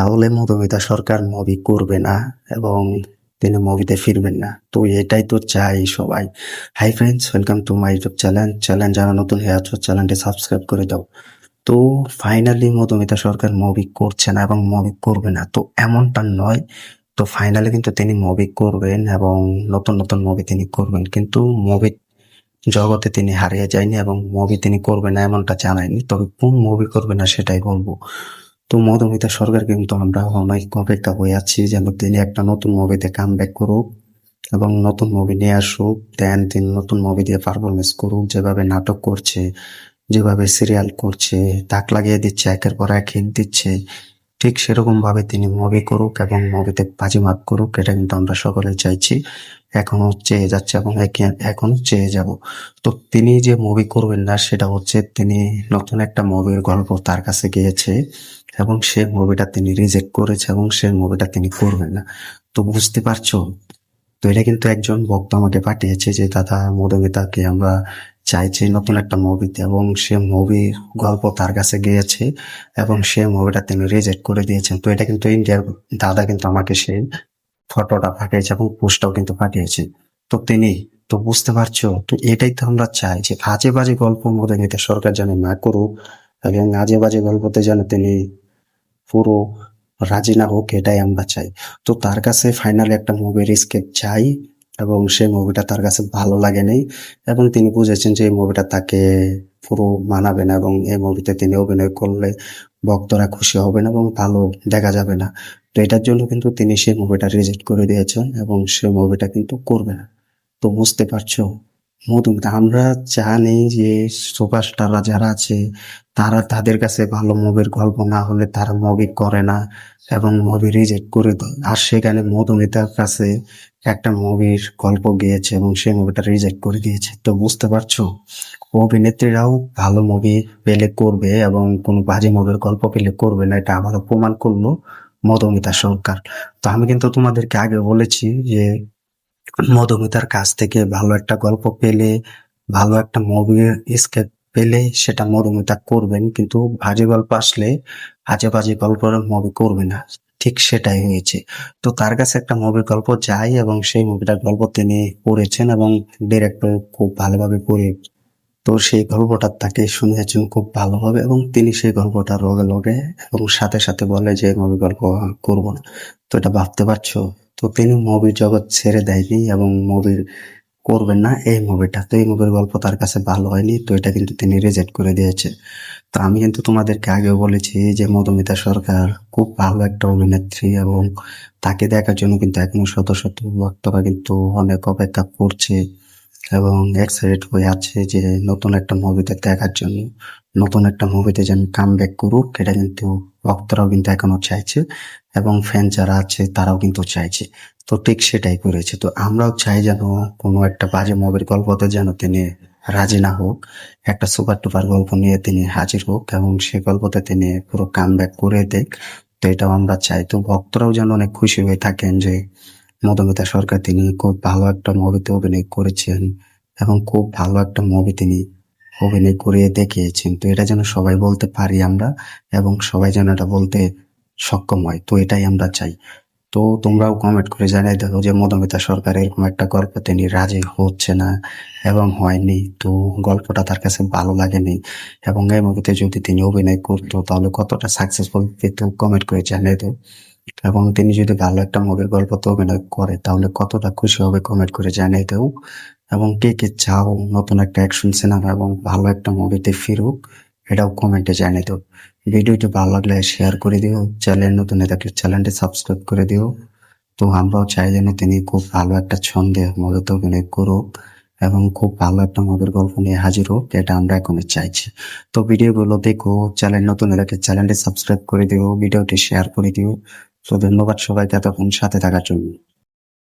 তাহলে মধুমিতা সরকার মুভি করবে না এবং তিনি মুভিতে ফিরবেন না। তো এটাই তো চাই সবাই। Hi friends, welcome to my YouTube channel যারা নতুন হয়ে আছো চ্যানেলটি সাবস্ক্রাইব করে দাও। তো ফাইনালি মধুমিতা সরকার মুভি করছে না এবং মুভি করবে না, তো এমনটা নয়। তো ফাইনালি কিন্তু তিনি মুভি করবেন এবং নতুন নতুন মুভি তিনি করবেন, কিন্তু মুভি জগতে তিনি হারিয়ে যায়নি এবং মুভি তিনি করবে না এমনটা জানায়নি, তবে কোন মুভি করবে না সেটাই বলবো। তো মধুমিতা সরকার কিন্তু আমরা অনেক অপেক্ষা হয়ে আছি যেন তিনি একটা নতুন মুভিতে কামব্যাক করুক এবং নতুন মুভি নিয়ে আসুক, দেন তিনি নতুন মুভি দিয়ে পারফরমেন্স করুক। যেভাবে নাটক করছে, যেভাবে সিরিয়াল করছে, তাক লাগিয়ে দিচ্ছে, একের পর এক হিট দিচ্ছে, ঠিক সেরকম ভাবে তিনি মুভি করুক এবং মুভিতে বাজিমাত করুক। এটা কিন্তু আমরা সকলে চাইছি, এখনো চেয়ে যাচ্ছে এবং এখনো চেয়ে যাব। তো তিনি যে মুভি করবেন না সেটা হচ্ছে তিনি নতুন একটা মুভির গল্প তার কাছে গিয়েছে এবং সে মুভিটা তিনি রিজেক্ট করেছে এবং সে মুভিটা তিনি করবেন না। তো বুঝতে পারছো? তো এটা কিন্তু একজন ভক্ত আমাকে পাঠিয়েছে যে দাদা, মধুমিতাকে আমরা চাইছি নতুন একটা মুভিতে এবং সে মুভির গল্প তার কাছে গিয়েছে এবং সে মুভিটা তিনি রিজেক্ট করে দিয়েছেন। তো এটা কিন্তু ইন্ডিয়ার দাদা কিন্তু আমাকে সেই ফটোটা পাঠিয়েছে এবং পোস্টটাও কিন্তু পাঠিয়েছে। তো তিনি, তো বুঝতে পারছো? তো এটাই তো আমরা চাই যে আজে বাজে গল্প মধুমিতা সরকার যেন না করুক এবং আজে বাজে গল্পতে যেন তিনি পুরো রাজি না হোক, এটাই আমরা চাই। তো তার কাছে ফাইনালি একটা মুভির স্ক্রিপ্ট চাই এবং সেই মুভিটা তার কাছে ভালো লাগেনি এবং তিনি বুঝেছেন যে এই মুভিটা তাকে পুরো মানাবে না এবং এই মুভিতে তিনি অভিনয় করলে ভক্তরা খুশি হবে না এবং ভালো দেখা যাবে না। তো এটার জন্য কিন্তু তিনি সেই মুভিটা রিজেক্ট করে দিয়েছেন এবং সেই মুভিটা কিন্তু করবে না। তো বুঝতে পারছো? মধুমিতা, আমরা জানি যে সুপারস্টাররা যারা আছে তারা তাদের কাছে ভালো মুভির গল্প না হলে তারা মুভি করে না এবং মুভি রিজেক্ট করে দেয়। আর সেখানে মধুমিতার কাছে একটা মুভির গল্প গিয়েছে এবং সেই মুভিটা রিজেক্ট করে দিয়েছে। তো বুঝতে পারছো, অভিনেত্রীরাও ভালো মুভি পেলে করবে এবং কোনো বাজে মুভির গল্প পেলে করবে না, এটা আবারও প্রমাণ করলো মধুমিতা সরকার। তো আমি কিন্তু তোমাদেরকে আগে বলেছি যে মধুমিতার কাছ থেকে ভালো একটা গল্প পেলে, ভালো একটা মুভির স্ক্রিপ্ট পেলে সেটা মধুমিতা করবেন, কিন্তু বাজে গল্প আসলে আজে বাজে গল্পের মুভি করবে না। ঠিক সেটাই হয়েছে। তো তার কাছে একটা মুভির গল্প চাই এবং সেই মুভিটার গল্প তিনি পড়েছেন এবং ডিরেক্টর খুব ভালোভাবে করে, তো সেই গল্পটা তাকে শুনিয়েছেন খুব ভালোভাবে এবং তিনি সেই গল্পটা লগে লগে এবং সাথে সাথে বলে যে মুভি গল্প করব না। তো এটা ভাবতে পারছো? তো তিনি মুভির জগৎ ছেড়ে দেয়নি এবং মুভির করবেন না এই মুভিটা। তো এই মুভির গল্প তার কাছে ভালো হয়নি, তো এটা কিন্তু তিনি রিজেক্ট করে দিয়েছে। তো আমি কিন্তু তোমাদেরকে আগেও বলেছি যে মধুমিতা সরকার খুব ভালো একটা অভিনেত্রী এবং তাকে দেখার জন্য কিন্তু এখনো শত শত ভক্তরা কিন্তু অনেক অপেক্ষা করছে এবং এক্সাইটেড হয়ে আছে যে নতুন একটা মুভিতে দেখার জন্য, নতুন একটা মুভিতে যেন কামব্যাক করুক। এটা কিন্তু ভক্তরাও কিন্তু এখনো চাইছে এবং ফ্যান যারা আছে তারাও কিন্তু চাইছে। তো ঠিক সেটাই করেছে। তো আমরাও চাই যেন কোনো একটা বাজে মুভির গল্পতে যেন তিনি রাজি না হোক, একটা সুপার টুপার গল্প নিয়ে তিনি হাজির হোক এবং সে গল্পতে তিনি পুরো কামব্যাক করে দেখ। তো এটাও আমরা চাই। তো ভক্তরাও যেন অনেক খুশি হয়ে থাকেন যে মধুমিতা সরকার তিনি খুব ভালো একটা মুভিতে অভিনয় করেছেন এবং খুব ভালো একটা মুভি তিনি অভিনয় করে দেখিয়েছেন। তো এটা যেন সবাই বলতে পারি আমরা এবং সবাই যেন এটা বলতে সক্ষম হয়। তো এটাই আমরা চাই। তো তোমরাও কমেন্ট করে জানিয়ে দাও যে মধুমিতা সরকার এরকম একটা গল্প তিনি রাজি হচ্ছে না এবং হয়নি, তো গল্পটা তার কাছে ভালো লাগেনি এবং এই মুভিতে যদি তিনি অভিনয় করতো তাহলে কতটা সাকসেসফুল পেত, কমেন্ট করে জানিয়ে দাও। এবং তিনি যদি ভালো একটা মুভির গল্পতে অভিনয় করে তাহলে কতটা খুশি হবে কমেন্ট করে জানিয়ে দাও। এবং কে কে চাও নতুন একটা অ্যাকশন সিনেমা এবং ভালো একটা মুভিতে ফিরুক, এটাও কমেন্টে জানিয়ে দাও। ভিডিওটি ভালো লাগলে শেয়ার করে দিও, চ্যানেল নতুন হয়ে থাকলে চ্যানেলটি সাবস্ক্রাইব করে দিও। তো আমরাও চাই যেন তিনি খুব ভালো একটা ছন্দে মুভিতে অভিনয় করুক এবং খুব ভালো একটা মুভির গল্প নিয়ে হাজির হোক, এটা আমরা এখনই চাইছি। তো ভিডিওগুলো দেখো, চ্যানেল নতুন হলে চ্যানেলটি সাবস্ক্রাইব করে দিও, ভিডিওটি শেয়ার করে দিও। তো ধন্যবাদ সবাইকে এতক্ষণ সাথে থাকার জন্য।